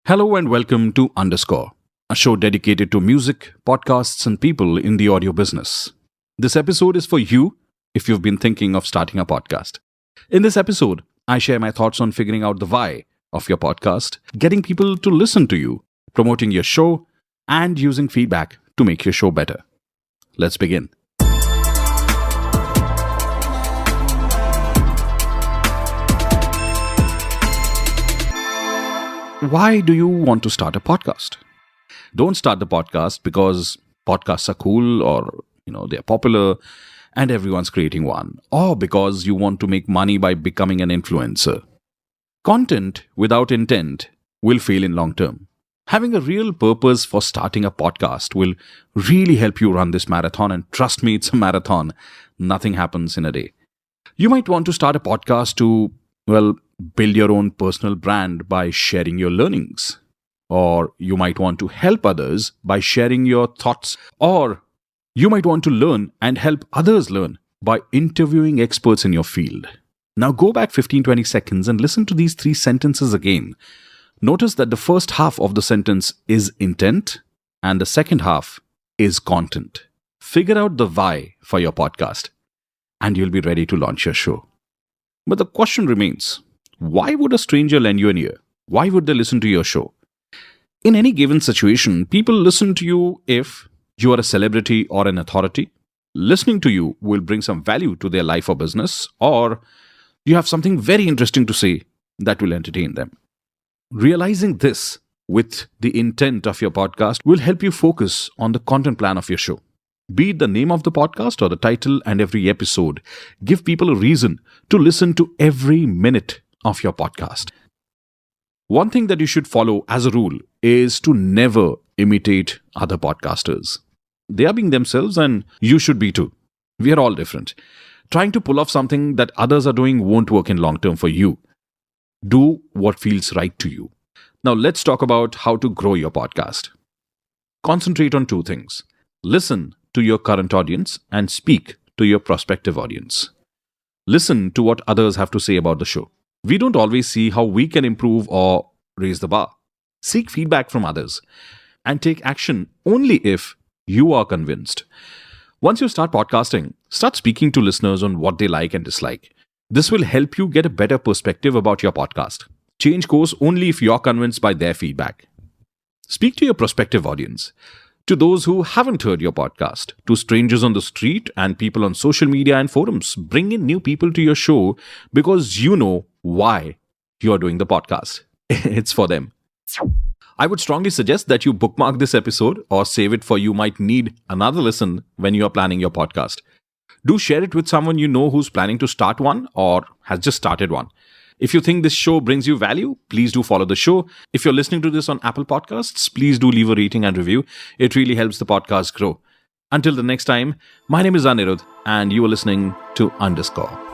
Hello and welcome to Underscore, a show dedicated to music, podcasts, and people in the audio business. This episode is for you if you've been thinking of starting a podcast. In this episode, I share my thoughts on figuring out the why of your podcast, getting people to listen to you, promoting your show, and using feedback to make your show better. Let's begin. Why do you want to start a podcast? Don't start the podcast because podcasts are cool or they're popular and everyone's creating one, or because you want to make money by becoming an influencer. Content without intent will fail in long term. Having a real purpose for starting a podcast will really help you run this marathon, and trust me, it's a marathon. Nothing happens in a day. You might want to start a podcast to, build your own personal brand by sharing your learnings. Or you might want to help others by sharing your thoughts. Or you might want to learn and help others learn by interviewing experts in your field. Now go back 15-20 seconds and listen to these 3 sentences again. Notice that the first half of the sentence is intent and the second half is content. Figure out the why for your podcast and you'll be ready to launch your show. But the question remains, why would a stranger lend you an ear? Why would they listen to your show? In any given situation, people listen to you if you are a celebrity or an authority. Listening to you will bring some value to their life or business, or you have something very interesting to say that will entertain them. Realizing this with the intent of your podcast will help you focus on the content plan of your show. Be it the name of the podcast or the title and every episode, give people a reason to listen to every minute of your podcast. One thing that you should follow as a rule is to never imitate other podcasters. They are being themselves and you should be too. We are all different. Trying to pull off something that others are doing won't work in long term for you. Do what feels right to you. Now let's talk about how to grow your podcast. Concentrate on 2 things. Listen to your current audience and speak to your prospective audience. Listen to what others have to say about the show. We don't always see how we can improve or raise the bar. Seek feedback from others and take action only if you are convinced. Once you start podcasting, start speaking to listeners on what they like and dislike. This will help you get a better perspective about your podcast. Change course only if you're convinced by their feedback. Speak to your prospective audience. To those who haven't heard your podcast, to strangers on the street and people on social media and forums, bring in new people to your show because you know why you are doing the podcast. It's for them. I would strongly suggest that you bookmark this episode or save it, for you might need another listen when you are planning your podcast. Do share it with someone you know who's planning to start one or has just started one. If you think this show brings you value, please do follow the show. If you're listening to this on Apple Podcasts, please do leave a rating and review. It really helps the podcast grow. Until the next time, my name is Anirudh and you are listening to Underscore.